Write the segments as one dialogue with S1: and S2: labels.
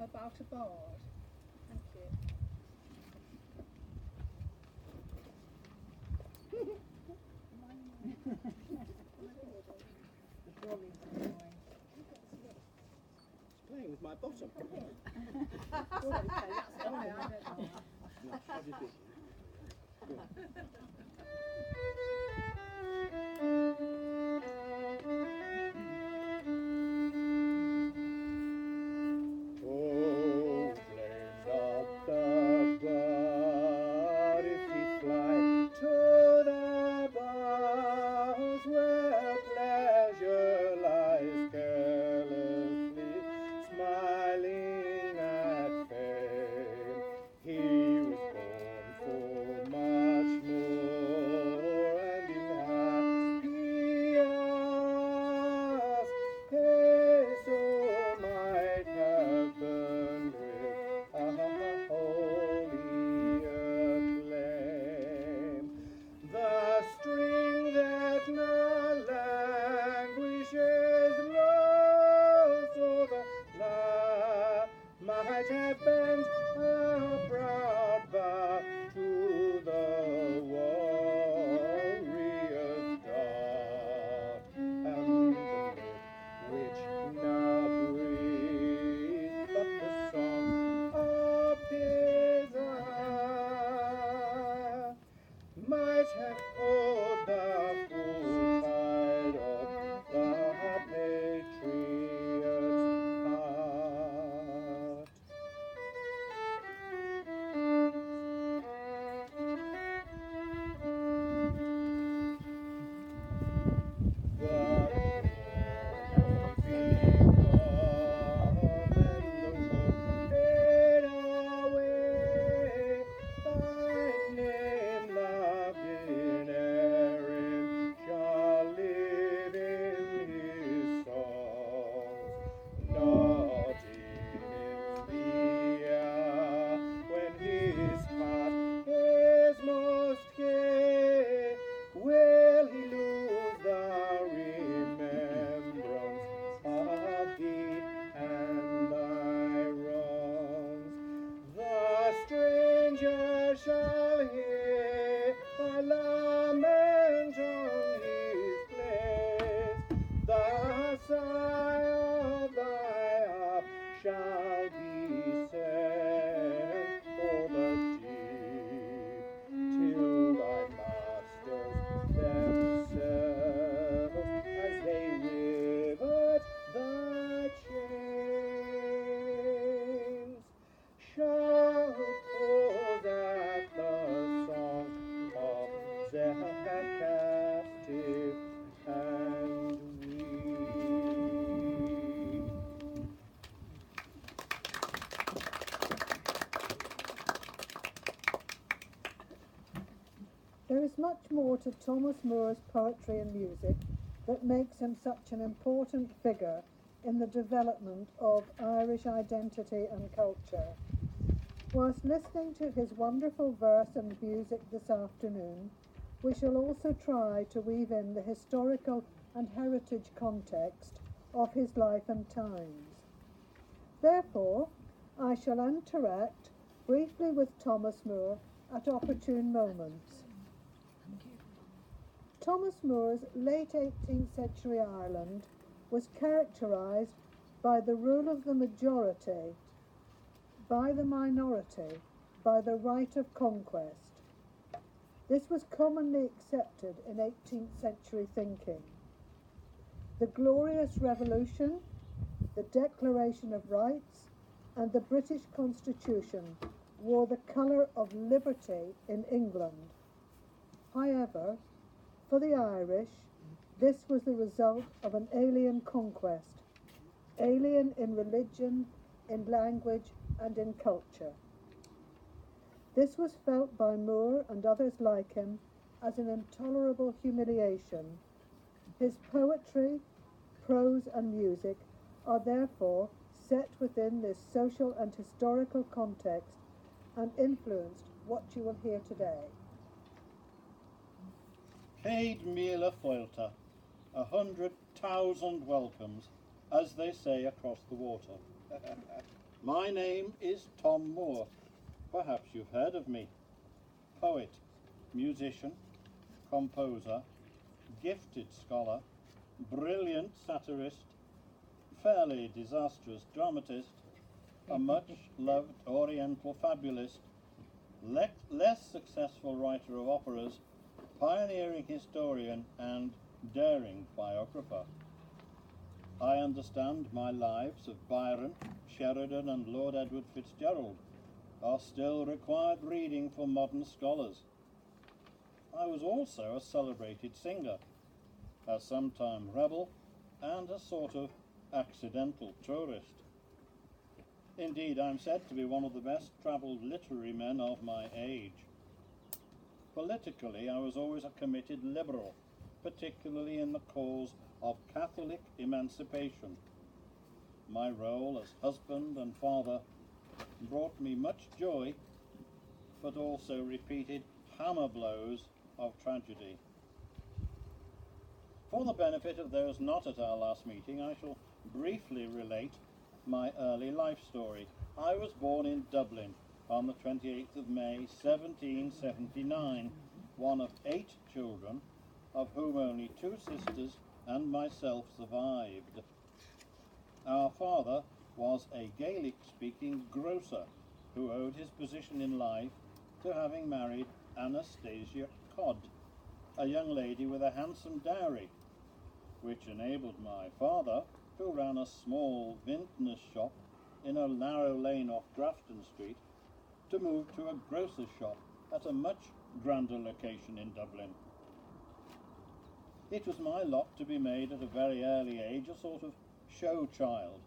S1: about a bard. Thank you.
S2: Playing with my bottom. Oh, blame not the bird if he fly to the boughs where pleasure lies carelessly smiling at fame. He was born for much more, and in happiest his soul might have burned with a holier flame. The string that now languishes low, so the lyre might have bent a proud bow to the warrior's dart, and the lip which now breathes but the song of desire might have poured the full tide of the patriot's heart. But fade away, thy name loved in Erin shall live in his songs, not in the hour when his heart is most gay, will he lose the remembrance of thee and thy wrongs. The stranger shall hear thy lament on his place, the sigh of thy harp shall be sent for the deep, till thy masters themselves, as they rivet the chains, shall pause at the song of their captive and weak.
S3: There is much more to Thomas Moore's poetry and music that makes him such an important figure in the development of Irish identity and culture. Whilst listening to his wonderful verse and music this afternoon, we shall also try to weave in the historical and heritage context of his life and times. Therefore, I shall interact briefly with Thomas Moore at opportune moments. Thomas Moore's late 18th century Ireland was characterised by the rule of the majority, by the minority, by the right of conquest. This was commonly accepted in 18th century thinking. The Glorious Revolution, the Declaration of Rights, and the British Constitution wore the colour of liberty in England. However, for the Irish, this was the result of an alien conquest, alien in religion, in language, and in culture. This was felt by Moore and others like him as an intolerable humiliation. His poetry, prose, and music are therefore set within this social and historical context and influenced what you will hear today.
S4: Céad míle foilta, 100,000 welcomes, as they say across the water. My name is Tom Moore. Perhaps you've heard of me. Poet, musician, composer, gifted scholar, brilliant satirist, fairly disastrous dramatist, a much-loved oriental fabulist, less successful writer of operas, pioneering historian and daring biographer. I understand my lives of Byron, Sheridan and Lord Edward Fitzgerald are still required reading for modern scholars. I was also a celebrated singer, a sometime rebel, and a sort of accidental tourist. Indeed, I'm said to be one of the best travelled literary men of my age. Politically, I was always a committed liberal, particularly in the cause of Catholic emancipation. My role as husband and father brought me much joy, but also repeated hammer blows of tragedy. For the benefit of those not at our last meeting, I shall briefly relate my early life story. I was born in Dublin on the 28th of May 1779, one of 8 children, of whom only 2 sisters and myself survived. Our father was a Gaelic-speaking grocer who owed his position in life to having married Anastasia Codd, a young lady with a handsome dowry, which enabled my father, who ran a small vintner's shop in a narrow lane off Grafton Street, to move to a grocer's shop at a much grander location in Dublin. It was my lot to be made at a very early age a sort of show child,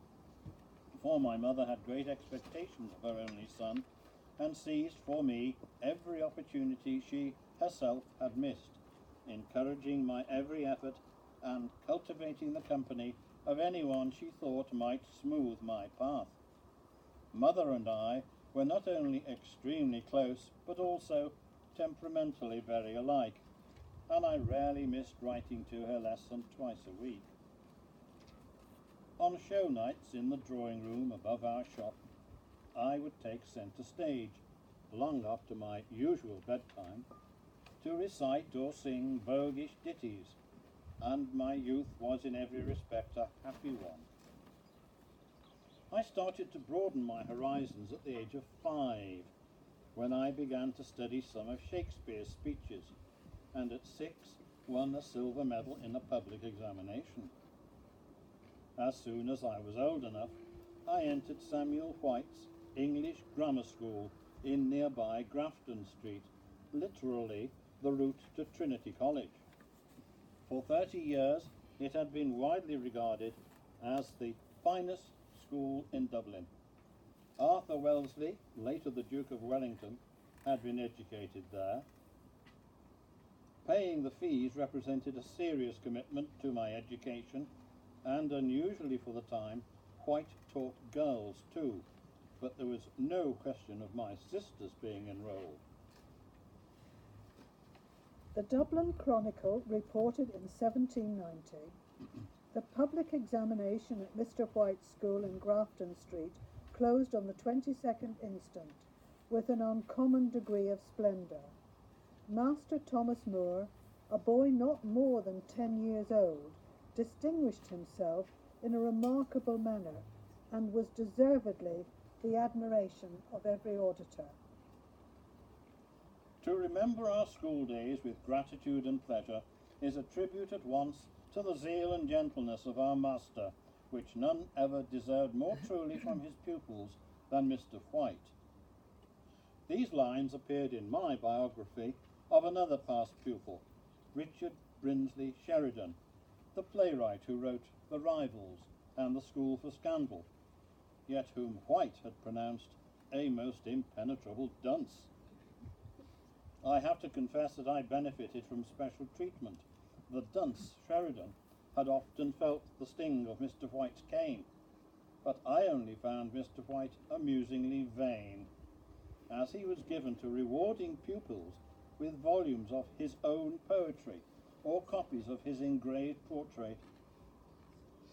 S4: for my mother had great expectations of her only son, and seized for me every opportunity she herself had missed, encouraging my every effort and cultivating the company of anyone she thought might smooth my path. Mother and I were not only extremely close, but also temperamentally very alike, and I rarely missed writing to her less than twice a week. On show nights in the drawing room above our shop, I would take centre stage, long after my usual bedtime, to recite or sing voguish ditties, and my youth was in every respect a happy one. I started to broaden my horizons at the age of 5, when I began to study some of Shakespeare's speeches, and at 6 won a silver medal in a public examination. As soon as I was old enough, I entered Samuel White's English Grammar School in nearby Grafton Street, literally the route to Trinity College. For 30 years, it had been widely regarded as the finest school in Dublin. Arthur Wellesley, later the Duke of Wellington, had been educated there. Paying the fees represented a serious commitment to my education, and unusually for the time, White taught girls too, but there was no question of my sisters being enrolled.
S3: The Dublin Chronicle reported in 1790, the public examination at Mr. White's school in Grafton Street closed on the 22nd instant with an uncommon degree of splendour. Master Thomas Moore, a boy not more than 10 years old, distinguished himself in a remarkable manner and was deservedly the admiration of every auditor.
S4: To remember our school days with gratitude and pleasure is a tribute at once to the zeal and gentleness of our master, which none ever deserved more truly from his pupils than Mr. White. These lines appeared in my biography of another past pupil, Richard Brinsley Sheridan, the playwright who wrote The Rivals and The School for Scandal, yet whom White had pronounced a most impenetrable dunce. I have to confess that I benefited from special treatment. The dunce, Sheridan, had often felt the sting of Mr. White's cane, but I only found Mr. White amusingly vain, as he was given to rewarding pupils with volumes of his own poetry or copies of his engraved portrait.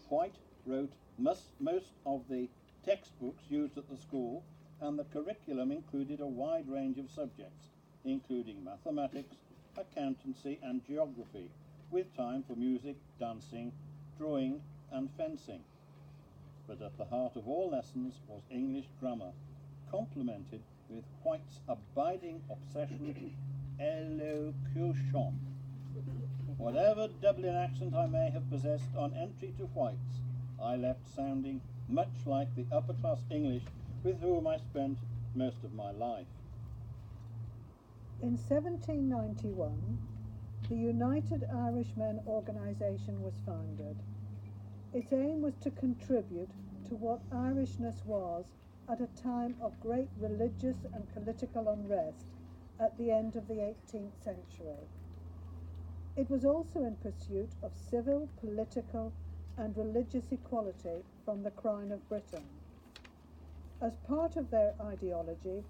S4: White wrote most of the textbooks used at the school, and the curriculum included a wide range of subjects, including mathematics, accountancy and geography, with time for music, dancing, drawing and fencing. But at the heart of all lessons was English grammar, complemented with White's abiding obsession, elocution. Whatever Dublin accent I may have possessed on entry to White's, I left sounding much like the upper-class English with whom I spent most of my life.
S3: In 1791, the United Irishmen organisation was founded. Its aim was to contribute to what Irishness was at a time of great religious and political unrest at the end of the 18th century. It was also in pursuit of civil, political and religious equality from the Crown of Britain. As part of their ideology,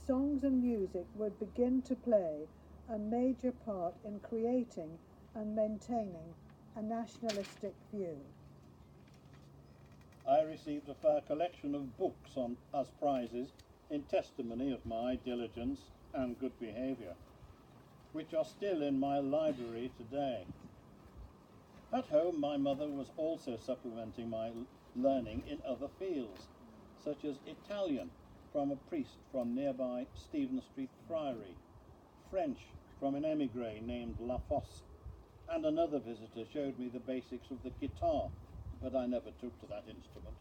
S3: songs and music would begin to play a major part in creating and maintaining a nationalistic view.
S4: I received a fair collection of books as prizes in testimony of my diligence and good behaviour, which are still in my library today. At home, my mother was also supplementing my learning in other fields, such as Italian from a priest from nearby Stephen Street Friary, French from an émigré named La Fosse, and another visitor showed me the basics of the guitar, but I never took to that instrument.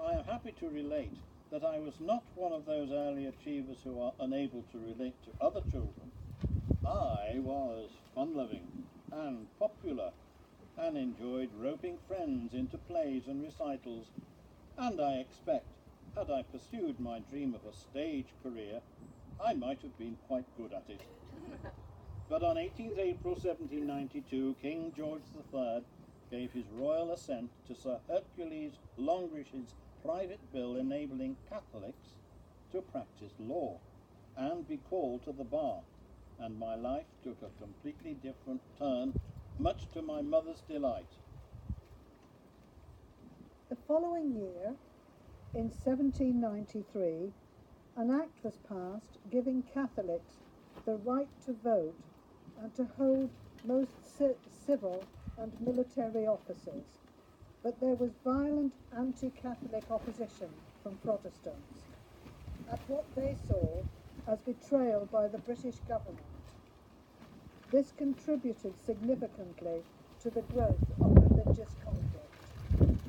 S4: I am happy to relate that I was not one of those early achievers who are unable to relate to other children. I was fun-loving and popular and enjoyed roping friends into plays and recitals, and I expect, had I pursued my dream of a stage career, I might have been quite good at it. But on 18th April 1792, King George III gave his royal assent to Sir Hercules Longrish's private bill enabling Catholics to practice law and be called to the bar, and my life took a completely different turn, much to my mother's delight.
S3: The following year, in 1793, an act was passed giving Catholics the right to vote and to hold most civil and military offices, but there was violent anti-Catholic opposition from Protestants at what they saw as betrayal by the British government. This contributed significantly to the growth of religious conflict.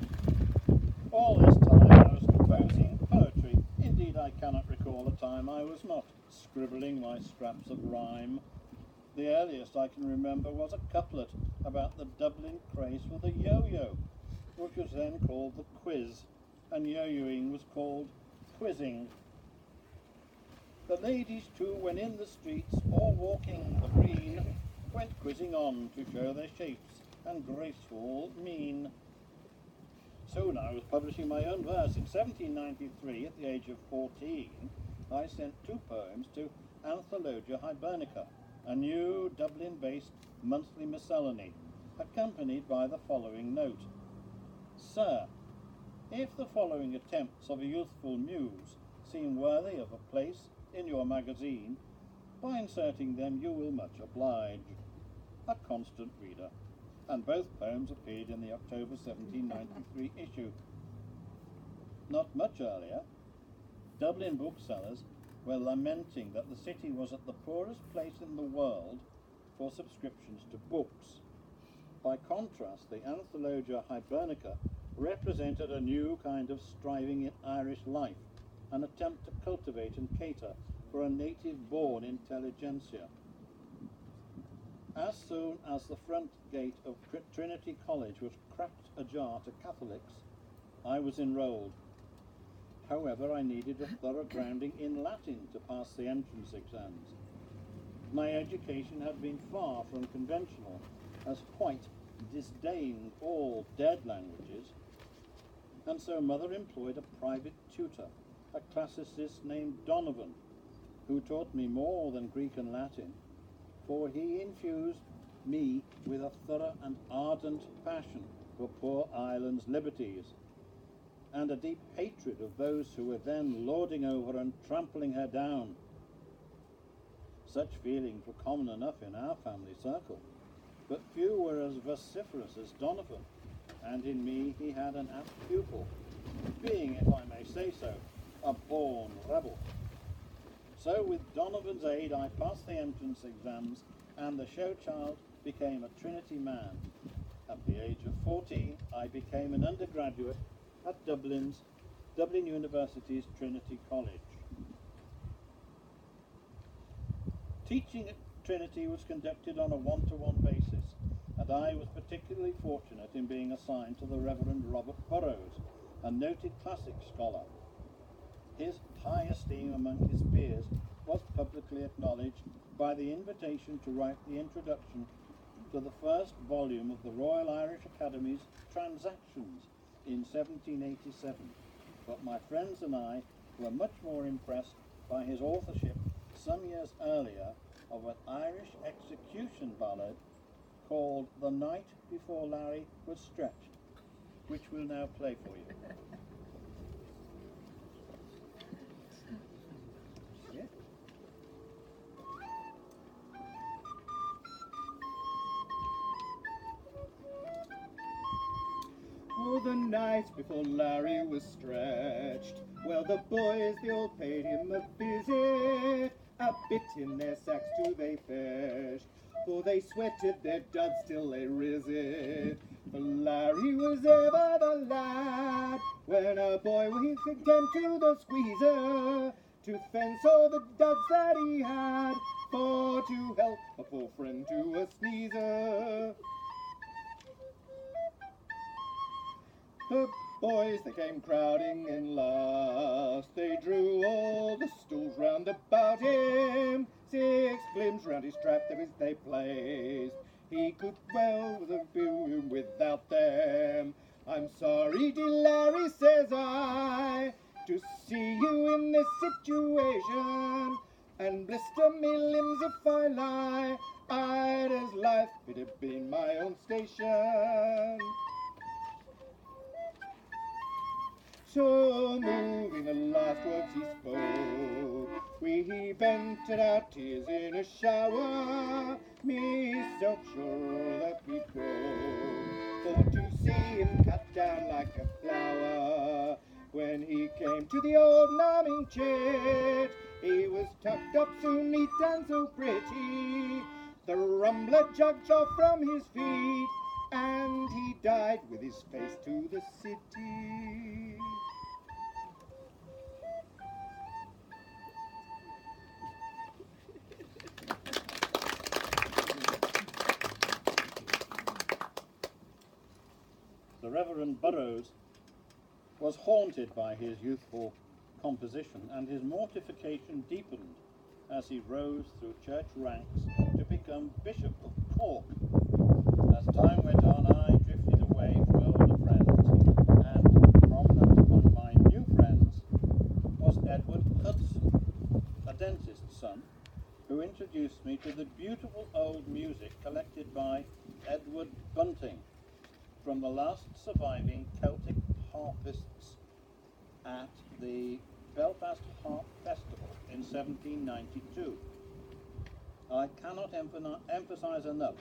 S4: All this time I was composing poetry. Indeed, I cannot recall a time I was not scribbling my scraps of rhyme. The earliest I can remember was a couplet about the Dublin craze for the yo-yo, which was then called the quiz, and yo-yoing was called quizzing. The ladies too, when in the streets or walking the green, went quizzing on to show their shapes and graceful mien. Soon I was publishing my own verse. In 1793, at the age of 14, I sent 2 poems to Anthologia Hibernica, a new Dublin-based monthly miscellany, accompanied by the following note. Sir, if the following attempts of a youthful muse seem worthy of a place in your magazine, by inserting them you will much oblige. A constant reader. And both poems appeared in the October 1793 issue. Not much earlier, Dublin booksellers were lamenting that the city was at the poorest place in the world for subscriptions to books. By contrast, the Anthologia Hibernica represented a new kind of striving in Irish life, an attempt to cultivate and cater for a native-born intelligentsia. As soon as the front gate of Trinity College was cracked ajar to Catholics, I was enrolled. However, I needed a thorough grounding in Latin to pass the entrance exams. My education had been far from conventional, as White disdained all dead languages, and so Mother employed a private tutor, a classicist named Donovan, who taught me more than Greek and Latin, for he infused me with a thorough and ardent passion for poor Ireland's liberties, and a deep hatred of those who were then lording over and trampling her down. Such feelings were common enough in our family circle, but few were as vociferous as Donovan, and in me he had an apt pupil, being, if I may say so, a born rebel. So with Donovan's aid I passed the entrance exams, and the show child became a Trinity man. At the age of 14 I became an undergraduate at Dublin University's Trinity College. Teaching at Trinity was conducted on a one-to-one basis, and I was particularly fortunate in being assigned to the Reverend Robert Burrows, a noted classic scholar. His high esteem among his peers was publicly acknowledged by the invitation to write the introduction to the first volume of the Royal Irish Academy's Transactions in 1787, but my friends and I were much more impressed by his authorship some years earlier of an Irish execution ballad called The Night Before Larry Was Stretched, which we'll now play for you.
S2: Oh, the night before Larry was stretched, well, the boys, they all paid him a visit. A bit in their sacks too they fetched, for they sweated their duds till they rizzed. For Larry was ever the lad, when a boy he came to the squeezer, to fence all the duds that he had, for to help a poor friend to a sneezer. The boys, they came crowding in last, they drew all the stools round about him, 6 glims round his trap they placed, he could well do without them. I'm sorry, dear Larry, says I, to see you in this situation, and blister me limbs if I lie, I'd as life it had been my own station. So moving the last words he spoke, we vented our tears in a shower, myself sure that we broke, for to see him cut down like a flower. When he came to the old numbing chit, he was tucked up so neat and so pretty, the rumbler jumped off from his feet, and he died with his face to the city.
S4: The Reverend Burrows was haunted by his youthful composition, and his mortification deepened as he rose through church ranks to become Bishop of Cork. As time went on, I drifted away from older friends, and prominent among my new friends was Edward Hudson, a dentist's son, who introduced me to the beautiful old music collected by Edward Bunting from the last surviving Celtic harpists at the Belfast Harp Festival in 1792. I cannot emphasize enough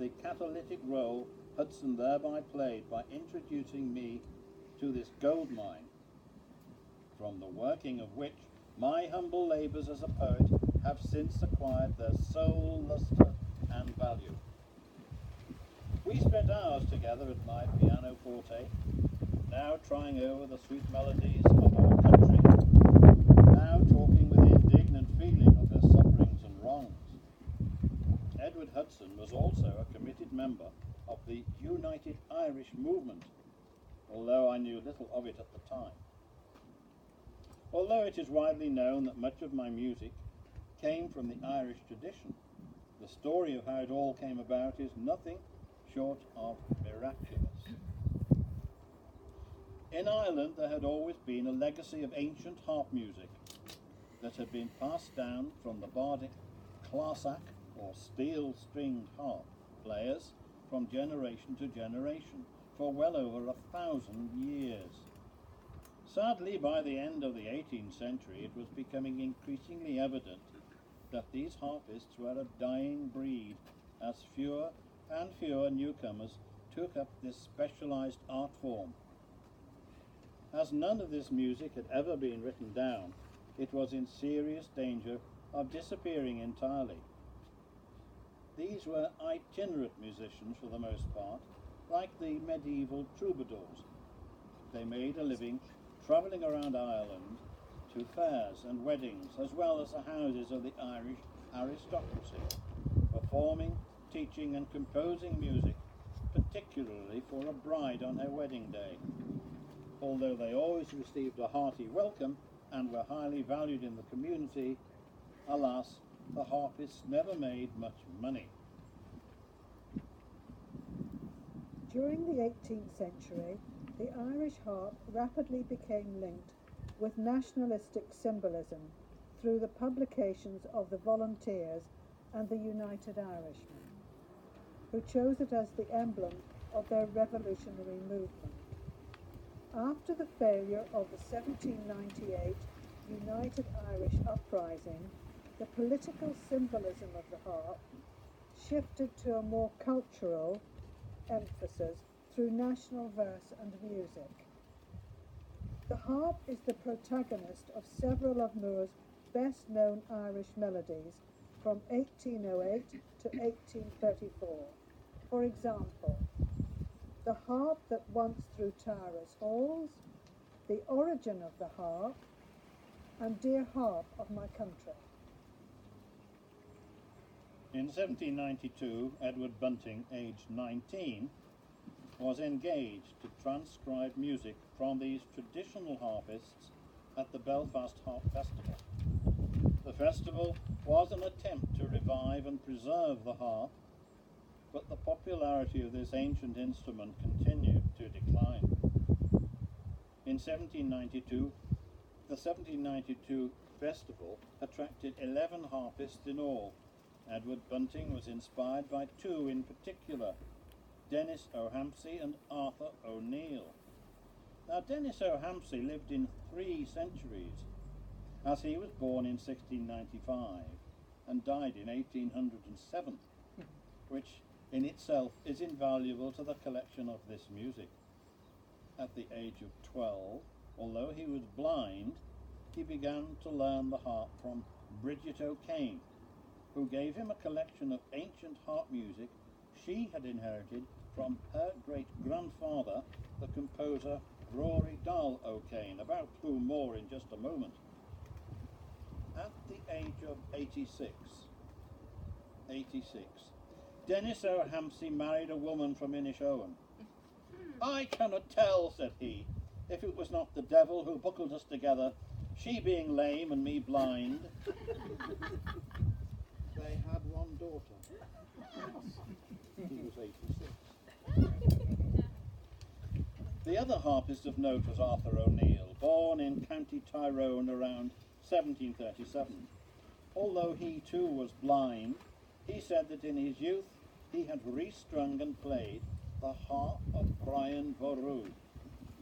S4: the catalytic role Hudson thereby played by introducing me to this gold mine, from the working of which my humble labours as a poet have since acquired their sole lustre and value. We spent hours together at my pianoforte, now trying over the sweet melodies of our country, now talking with indignant feeling of their sufferings and wrongs. Edward Hudson was also a committed member of the United Irish movement, although I knew little of it at the time. Although it is widely known that much of my music came from the Irish tradition, the story of how it all came about is nothing short of miraculous. In Ireland there had always been a legacy of ancient harp music that had been passed down from the bardic clarsach or steel-stringed harp players from generation to generation for well over 1,000 years. Sadly, by the end of the 18th century, it was becoming increasingly evident that these harpists were a dying breed, as fewer and fewer newcomers took up this specialized art form. As none of this music had ever been written down, it was in serious danger of disappearing entirely. These were itinerant musicians for the most part, like the medieval troubadours. They made a living travelling around Ireland to fairs and weddings, as well as the houses of the Irish aristocracy, performing, teaching and composing music, particularly for a bride on her wedding day. Although they always received a hearty welcome and were highly valued in the community, alas, the harpists never made much money.
S3: During the 18th century, the Irish harp rapidly became linked with nationalistic symbolism through the publications of the Volunteers and the United Irishmen, who chose it as the emblem of their revolutionary movement. After the failure of the 1798 United Irish Uprising, the political symbolism of the harp shifted to a more cultural emphasis through national verse and music. The harp is the protagonist of several of Moore's best-known Irish melodies from 1808 to 1834. For example, The Harp That Once Through Tara's Halls, The Origin of the Harp, and Dear Harp of My Country.
S4: In 1792, Edward Bunting, aged 19, was engaged to transcribe music from these traditional harpists at the Belfast Harp Festival. The festival was an attempt to revive and preserve the harp, but the popularity of this ancient instrument continued to decline. In 1792, the 1792 festival attracted 11 harpists in all. Edward Bunting was inspired by two in particular, Dennis O'Hampsey and Arthur O'Neill. Now, Dennis O'Hampsey lived in 3 centuries, as he was born in 1695 and died in 1807, which in itself is invaluable to the collection of this music. At the age of 12, although he was blind, he began to learn the harp from Bridget O'Kane, who gave him a collection of ancient harp music she had inherited from her great-grandfather, the composer Rory Dahl O'Kane, about whom more in just a moment. At the age of 86, Dennis O'Hampsey married a woman from Inishowen. I cannot tell, said he, if it was not the devil who buckled us together, she being lame and me blind. They had one daughter. He was 86. The other harpist of note was Arthur O'Neill, born in County Tyrone around 1737. Although he too was blind, he said that in his youth he had restrung and played the harp of Brian Boru,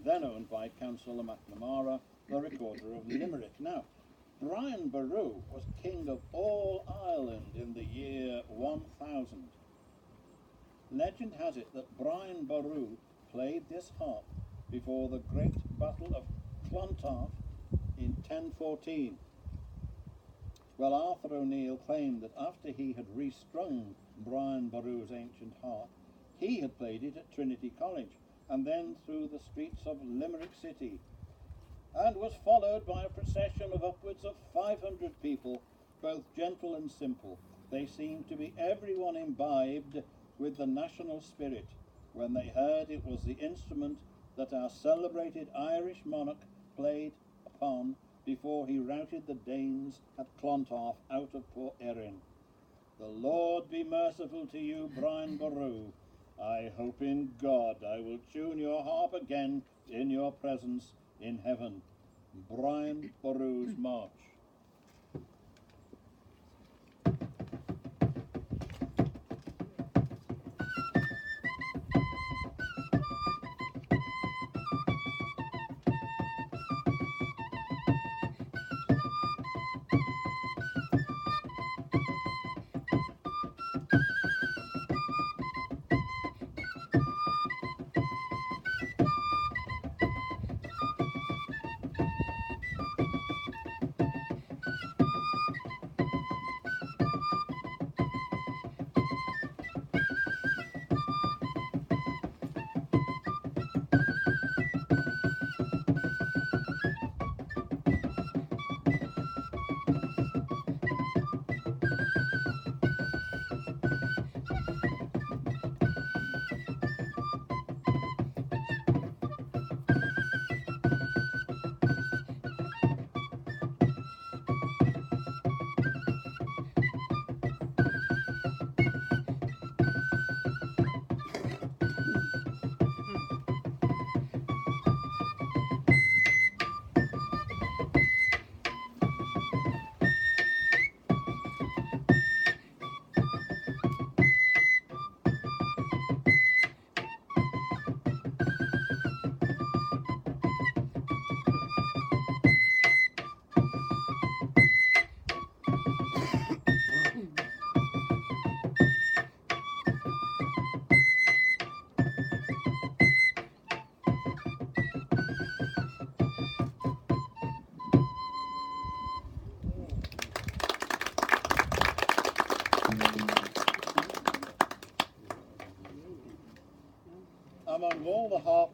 S4: then owned by Councillor McNamara, the recorder of Limerick. Now, Brian Boru was king of all Ireland in the year 1000. Legend has it that Brian Boru played this harp before the great Battle of Clontarf in 1014. Well, Arthur O'Neill claimed that after he had restrung Brian Boru's ancient harp, he had played it at Trinity College and then through the streets of Limerick City, and was followed by a procession of upwards of 500 people, both gentle and simple. They seemed to be everyone imbibed with the national spirit when they heard it was the instrument that our celebrated Irish monarch played upon before he routed the Danes at Clontarf out of Port Erin. The Lord be merciful to you, Brian Boru. I hope in God I will tune your harp again in your presence in heaven. Brian Boru's March.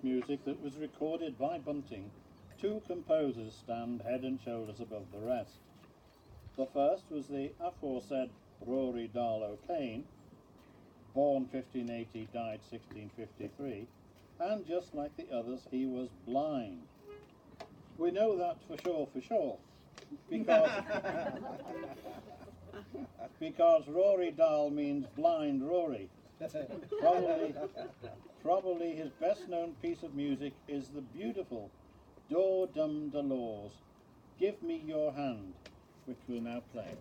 S4: music that was recorded by Bunting, two composers stand head and shoulders above the rest. The first was the aforesaid Rory Dahl O'Kane, born 1580, died 1653, and just like the others, he was blind. We know that for sure, because Rory Dahl means blind Rory. Probably his best known piece of music is the beautiful Do Dum Da Laws, Give Me Your Hand, which we'll now play.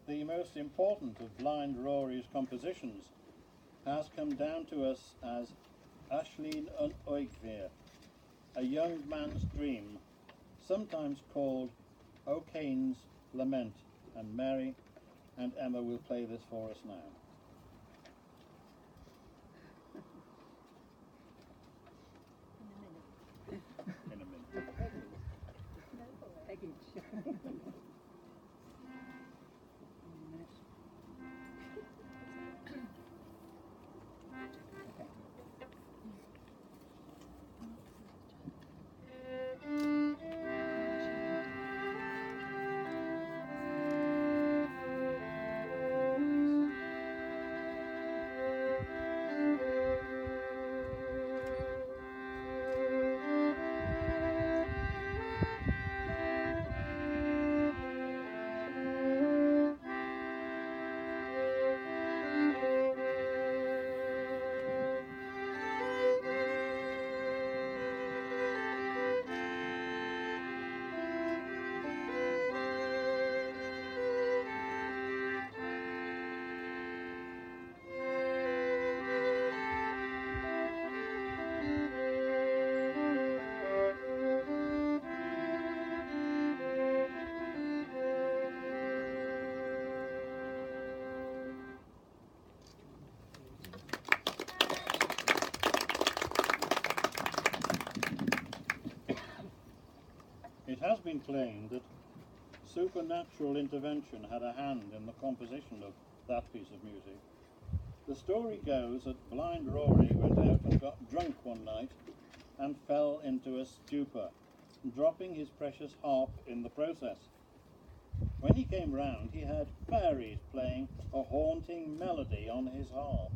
S4: The most important of Blind Rory's compositions has come down to us as Aisling an Oigvear, a young man's dream, sometimes called O'Kane's Lament, and Mary and Emma will play this for us now. In a minute. It has been claimed that supernatural intervention had a hand in the composition of that piece of music. The story goes that Blind Rory went out and got drunk one night and fell into a stupor, dropping his precious harp in the process. When he came round, he heard fairies playing a haunting melody on his harp.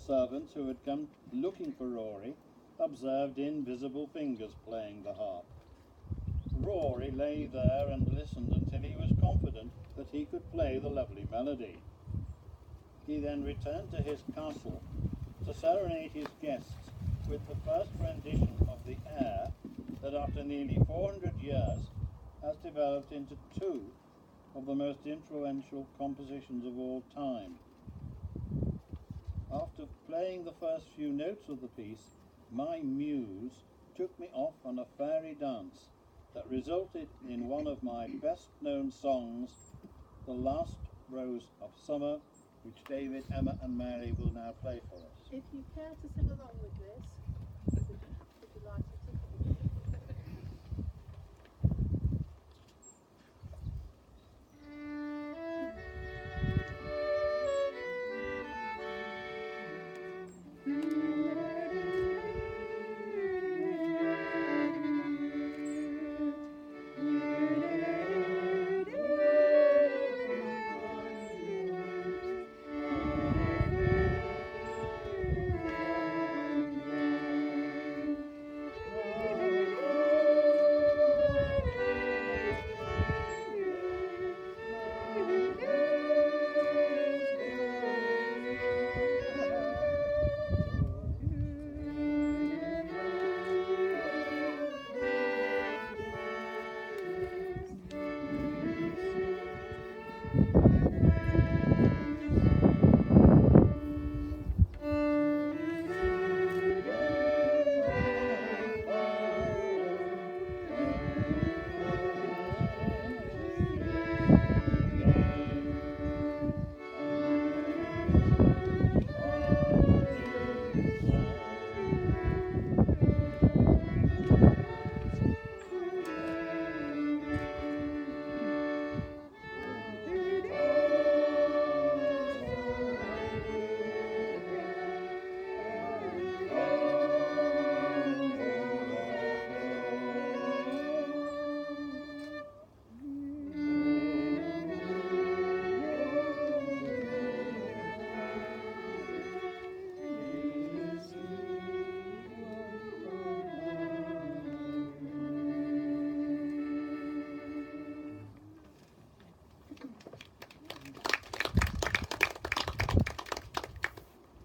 S4: Servants who had come looking for Rory observed invisible fingers playing the harp. Rory lay there and listened until he was confident that he could play the lovely melody. He then returned to his castle to serenade his guests with the first rendition of the air that after nearly 400 years has developed into two of the most influential compositions of all time. After playing the first few notes of the piece, my muse took me off on a fairy dance that resulted in one of my best known songs, The Last Rose of Summer, which David, Emma and Mary will now play for us.
S1: If you care to sing along with this, would you like it?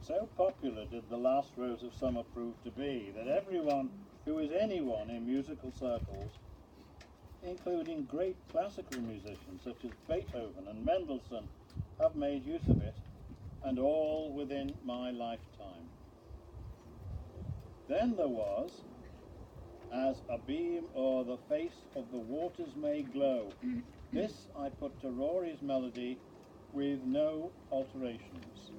S4: So popular did the last Rose of Summer prove to be that everyone who is anyone in musical circles, including great classical musicians such as Beethoven and Mendelssohn, have made use of it, and all within my lifetime. Then there was, as a beam o'er the face of the waters may glow. This I put to Rory's melody with no alterations.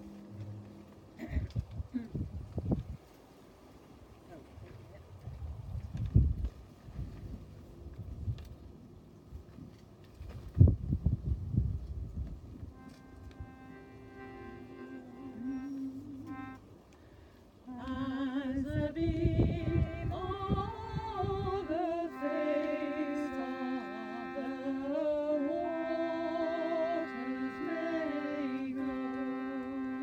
S1: As a beam o'er the face of the waters may glow,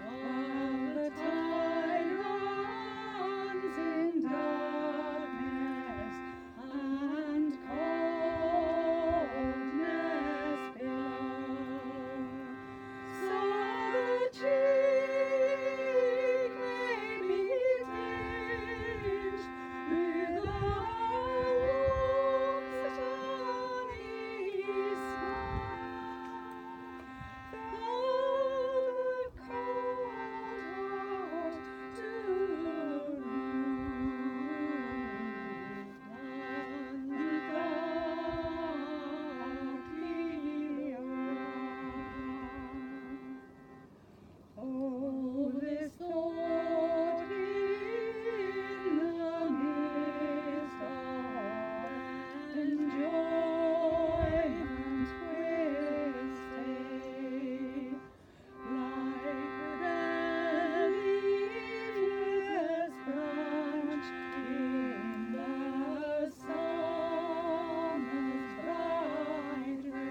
S1: while the tide runs in darkness and coldness below, so the cheek may be tinged with a warm sunny smile, though the cold heart do rule and darkly around. Oh, this thought in the midst of enjoyment will stay, like the leafless branch in the summer's bright ray.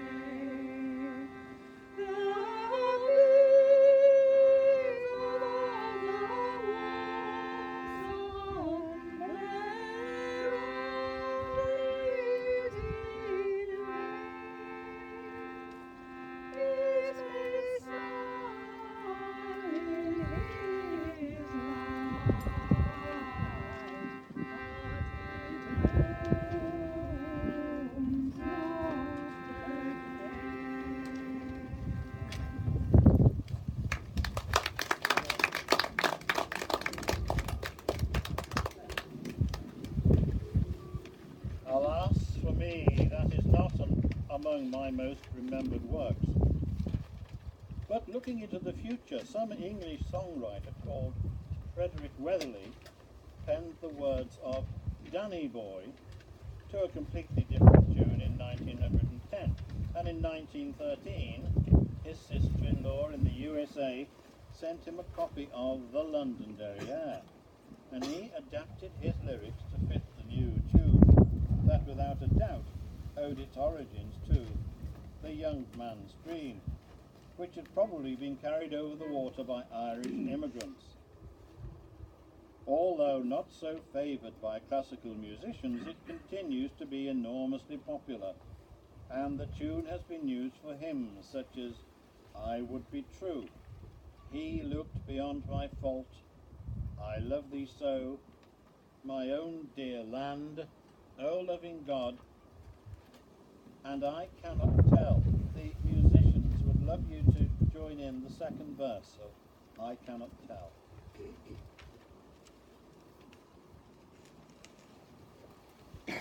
S4: Alas, for me, that is not among my most remembered works. But looking into the future, some English songwriter called Frederick Weatherly penned the words of Danny Boy to a completely different tune in 1910. And in 1913, his sister-in-law in the USA sent him a copy of the Londonderry Air, and he adapted his lyrics to fit the new tune that without a doubt owed its origins to the young man's dream, which had probably been carried over the water by Irish immigrants. Although not so favoured by classical musicians, it continues to be enormously popular, and the tune has been used for hymns such as I Would Be True, He Looked Beyond My Fault, I Love Thee So, My Own Dear Land, O Loving God, and I Cannot Tell. The musicians would love you to join in the second verse of I Cannot Tell.
S2: I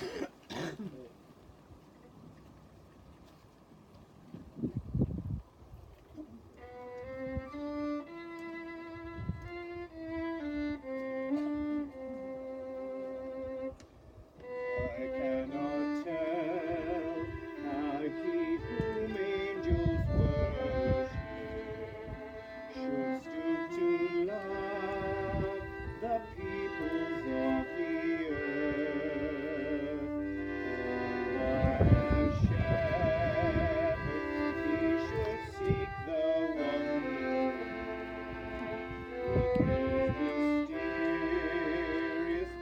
S2: cannot tell how he whom angels worship should stoop to love the peoples of the earth. For a shepherd he should seek the one with his mysterious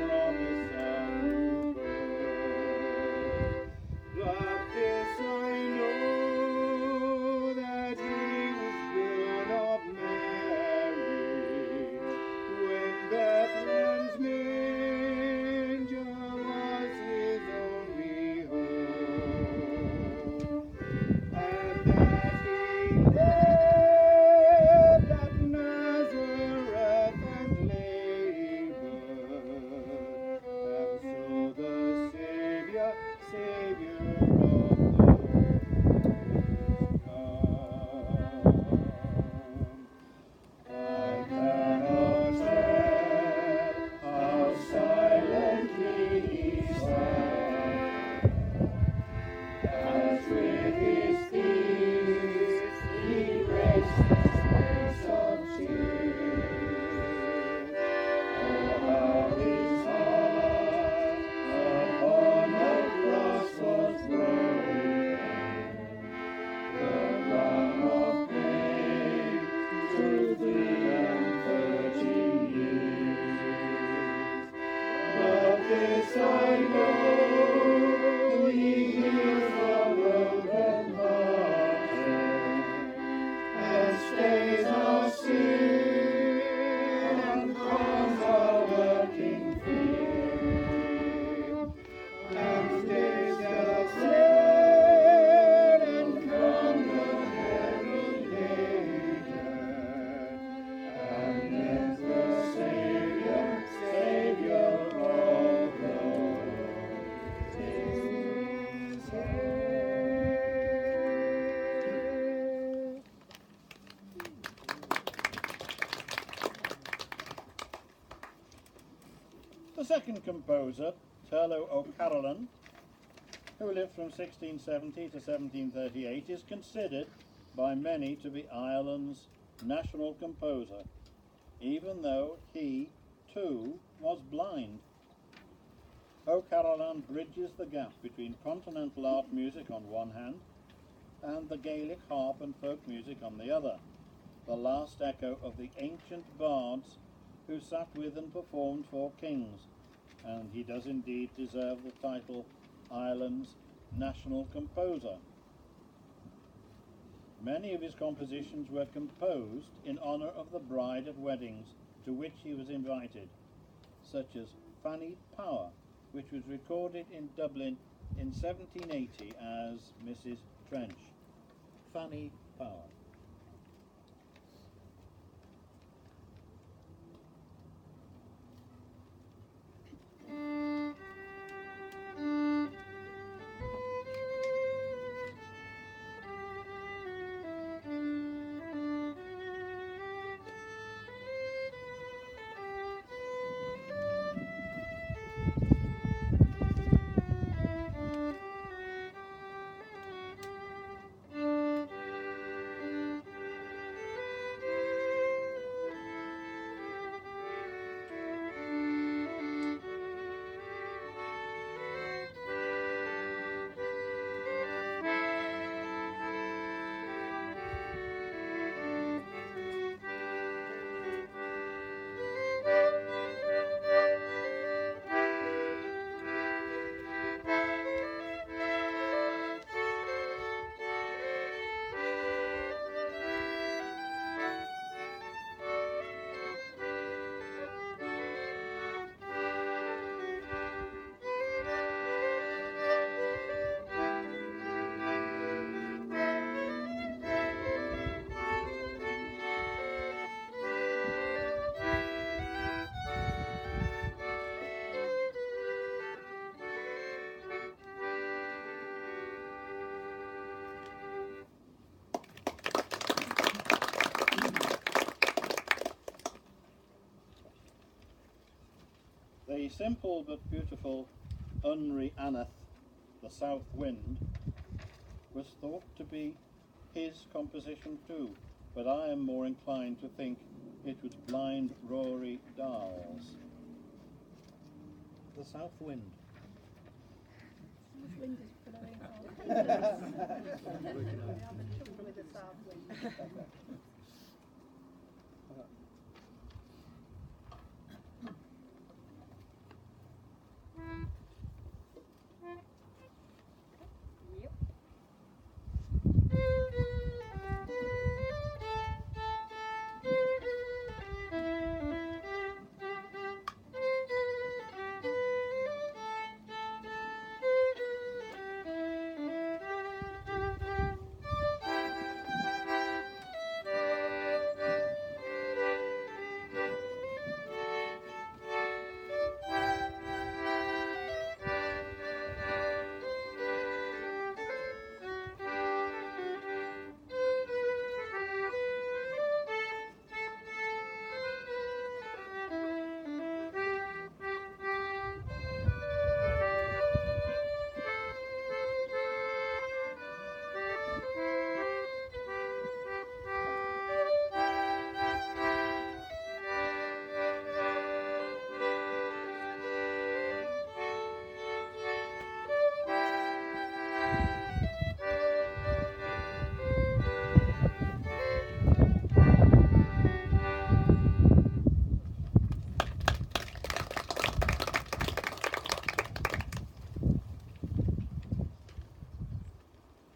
S2: promise of new birth. But this I know, that he was born of Mary, when Bethlehem's manger was his only home, and that he lived at Nazareth and labored, and so the Savior of the world is come. I cannot tell how silently he sat, as with his tears he graced this place of tears. Oh, how his heart upon the cross was broken, the crown of pain to 330 years. But this I know, he heals the broken hearted, and stays our sin, and calms our lurking fear, and stays our sin, and calms the heavy nature, and makes the Savior of the world his head.
S4: The second composer, Turlough O'Carolan, who lived from 1670 to 1738, is considered by many to be Ireland's national composer, even though he, too, was blind. O'Carolan bridges the gap between continental art music on one hand and the Gaelic harp and folk music on the other, the last echo of the ancient bards who sat with and performed for kings, and he does indeed deserve the title Ireland's national composer. Many of his compositions were composed in honour of the bride at weddings to which he was invited, such as Fanny Power, which was recorded in Dublin in 1780 as Mrs. Trench. Fanny Power. The simple but beautiful Unri Aneth, the South Wind, was thought to be his composition too, but I am more inclined to think it was Blind Rory Dahl's. The South Wind.
S1: Which wind is blowing on? We have trouble with the south wind.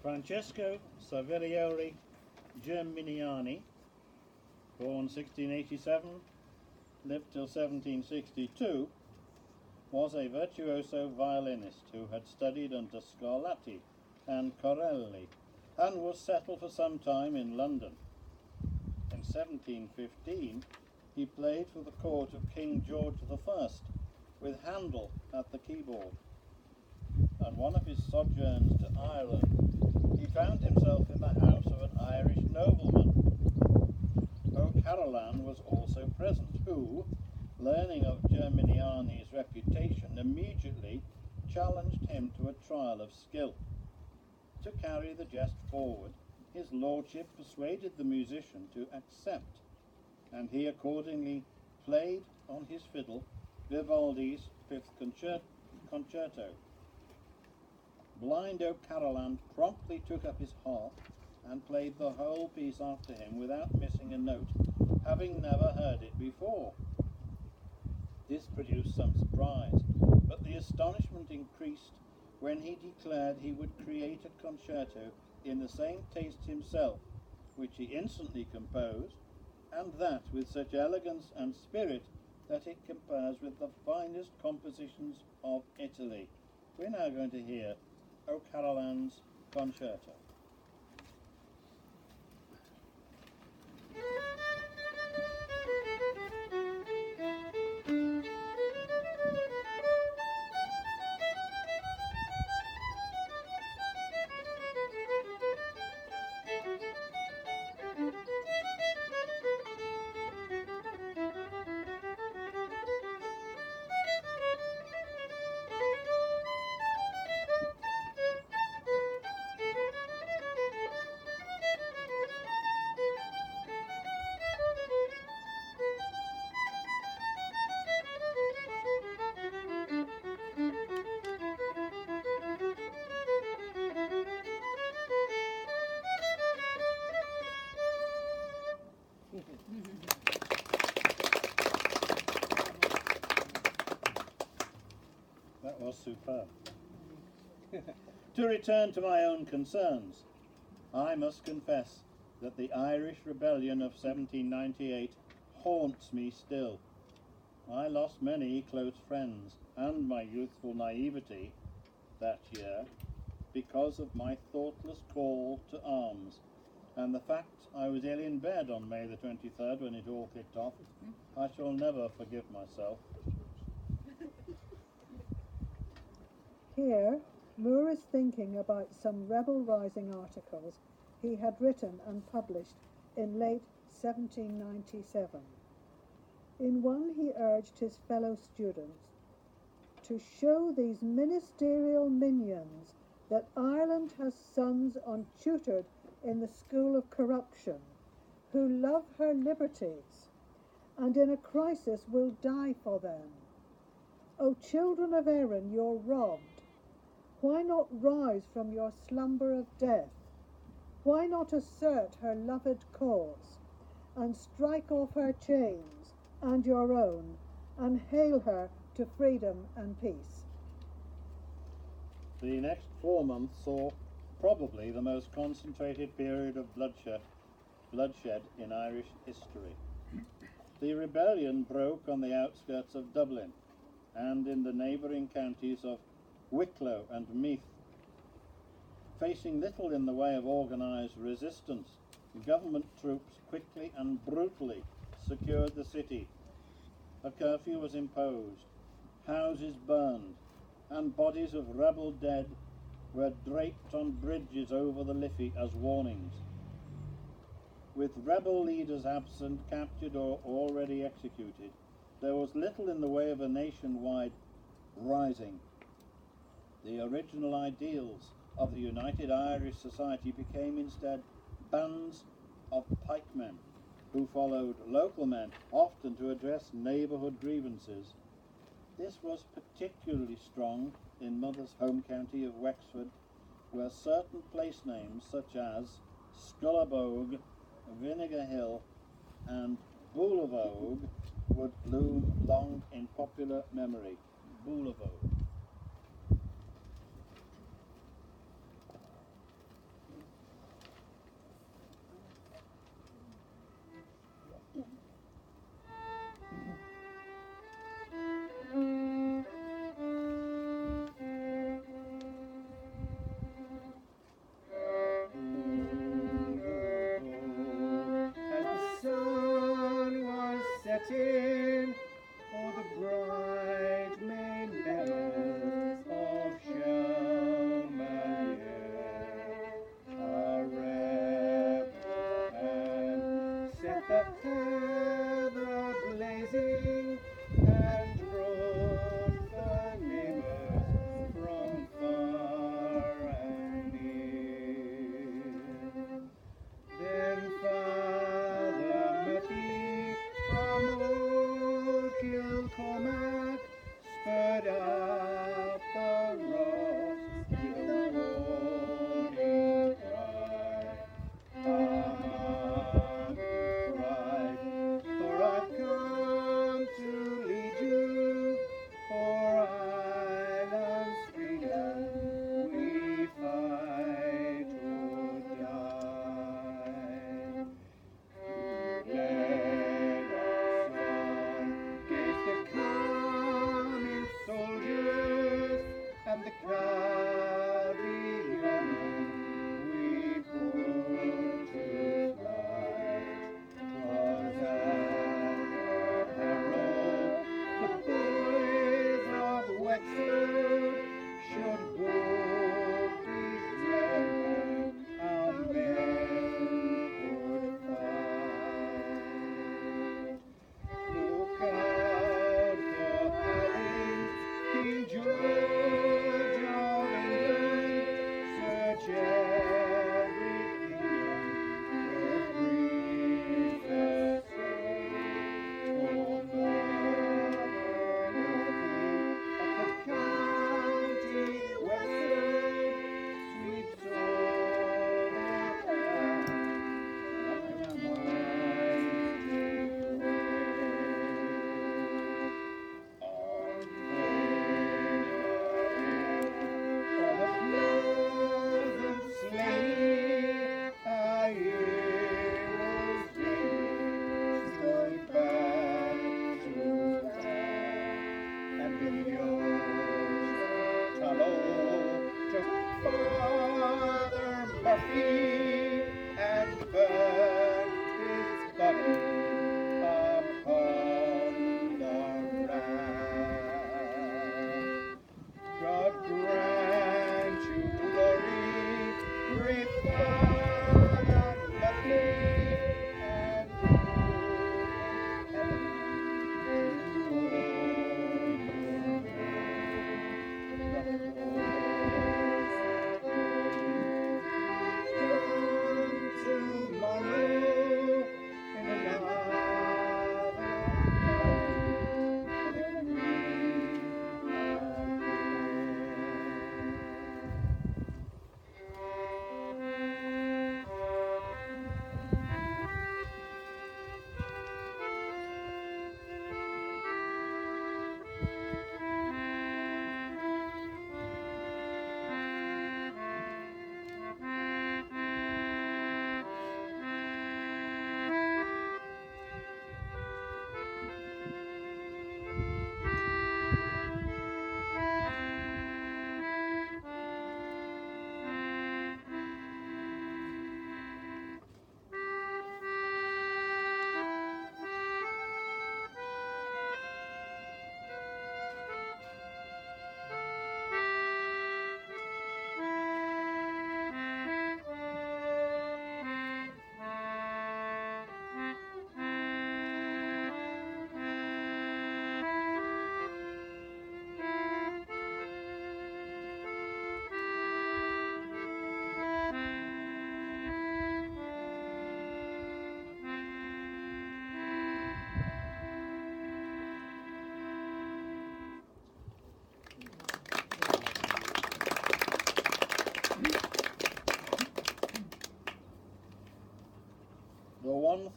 S4: Francesco Saviglioli Germiniani, born 1687, lived till 1762, was a virtuoso violinist who had studied under Scarlatti and Corelli and was settled for some time in London. In 1715 he played for the court of King George I with Handel at the keyboard. On one of his sojourns to Ireland, he found himself in the house of an Irish nobleman. O'Carolan was also present, who, learning of Germiniani's reputation, immediately challenged him to a trial of skill. To carry the jest forward, his lordship persuaded the musician to accept, and he accordingly played on his fiddle Vivaldi's Fifth Concerto. Blind O'Carolan promptly took up his harp and played the whole piece after him without missing a note, having never heard it before. This produced some surprise, but the astonishment increased when he declared he would create a concerto in the same taste himself, which he instantly composed, and that with such elegance and spirit that it compares with the finest compositions of Italy. We're now going to hear O'Carolan's Concerto. That was superb. To return to my own concerns, I must confess that the Irish Rebellion of 1798 haunts me still. I lost many close friends and my youthful naivety that year because of my thoughtless call to arms, and the fact I was ill in bed on May the 23rd when it all kicked off. I shall never forgive myself.
S3: Here, Moore is thinking about some rebel rising articles he had written and published in late 1797. In one he urged his fellow students to show these ministerial minions that Ireland has sons untutored in the school of corruption, who love her liberties, and in a crisis will die for them. O children of Erin, you're robbed. Why not rise from your slumber of death? Why not assert her loved cause, and strike off her chains and your own, and hail her to freedom and peace?
S4: The next 4 months saw probably the most concentrated period of bloodshed in Irish history. The rebellion broke on the outskirts of Dublin and in the neighbouring counties of Wicklow and Meath. Facing little in the way of organised resistance, government troops quickly and brutally secured the city. A curfew was imposed, houses burned, and bodies of rebel dead were draped on bridges over the Liffey as warnings. With rebel leaders absent, captured or already executed, there was little in the way of a nationwide rising. The original ideals of the United Irish Society became instead bands of pikemen who followed local men, often to address neighbourhood grievances. This was particularly strong in Mother's home county of Wexford, where certain place names such as Scullabogue, Vinegar Hill and Boulavogue would loom long in popular memory. Boulavogue.
S2: As the sun was setting o'er the bright main meadows of Shelmalier, a rebel band set the heather blazing and brought the neighbours from far and near. Then Father Murphy from old Kilcormac spurred up the rocks with a warning cry. Armagh, right,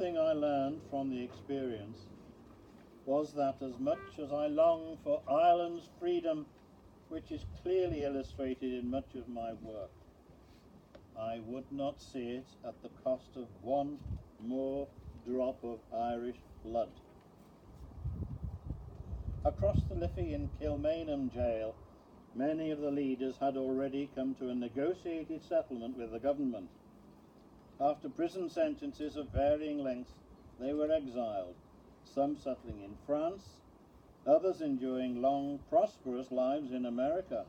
S4: thing I learned from the experience was that as much as I long for Ireland's freedom, which is clearly illustrated in much of my work, I would not see it at the cost of one more drop of Irish blood. Across the Liffey in Kilmainham jail, many of the leaders had already come to a negotiated settlement with the government. After prison sentences of varying lengths, they were exiled, some settling in France, others enjoying long, prosperous lives in America.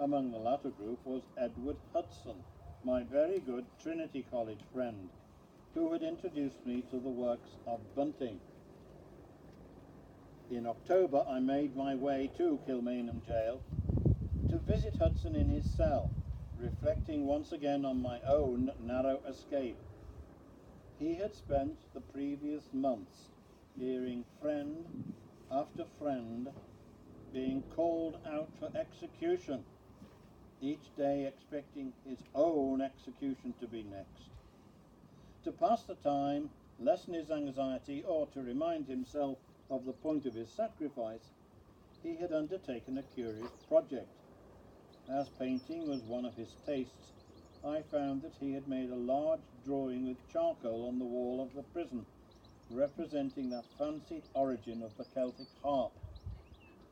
S4: Among the latter group was Edward Hudson, my very good Trinity College friend, who had introduced me to the works of Bunting. In October, I made my way to Kilmainham jail to visit Hudson in his cell, reflecting once again on my own narrow escape. He had spent the previous months hearing friend after friend being called out for execution, each day expecting his own execution to be next. To pass the time, lessen his anxiety, or to remind himself of the point of his sacrifice, he had undertaken a curious project. As painting was one of his tastes, I found that he had made a large drawing with charcoal on the wall of the prison, representing that fancied origin of the Celtic harp.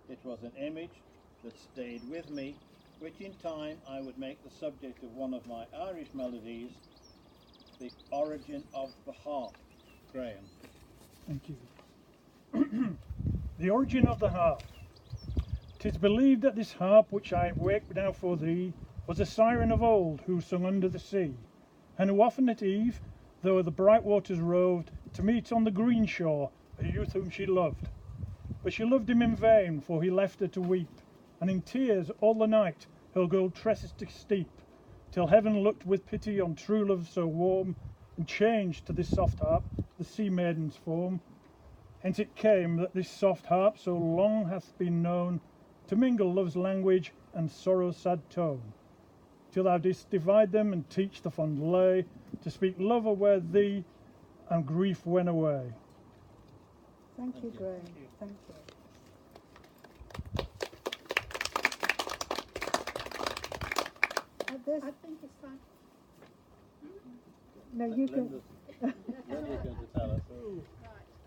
S4: It was an image that stayed with me, which in time I would make the subject of one of my Irish melodies, The Origin of the Harp. Graham.
S5: Thank you. The origin of the harp. 'Tis believed that this harp which I wake now for thee was a siren of old who sung under the sea, and who often at eve, though the bright waters roved, to meet on the green shore a youth whom she loved. But she loved him in vain, for he left her to weep, and in tears all the night her gold tresses to steep, till heaven looked with pity on true love so warm, and changed to this soft harp the sea maiden's form. Hence it came that this soft harp so long hath been known to mingle love's language and sorrow's sad tone, till thou didst divide them and teach the fond lay to speak love aware thee and grief went away.
S3: Thank you, Graham. Thank you. At this,
S1: I think it's fine.
S3: no, you can.
S4: Linda's going to tell us.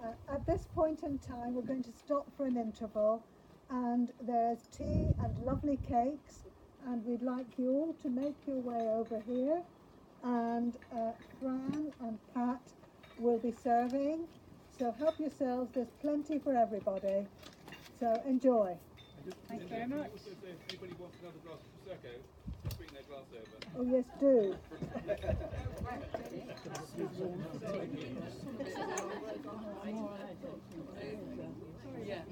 S1: Right.
S3: At this point in time, we're going to stop for an interval, and there's tea and lovely cakes, and we'd like you all to make your way over here, and Fran and Pat will be serving, so help yourselves, there's plenty for everybody, so enjoy.
S1: Thank you very much.
S6: Also, if anybody wants another glass of Prosecco, bring their glass over.
S3: Oh yes, do.
S1: Yeah.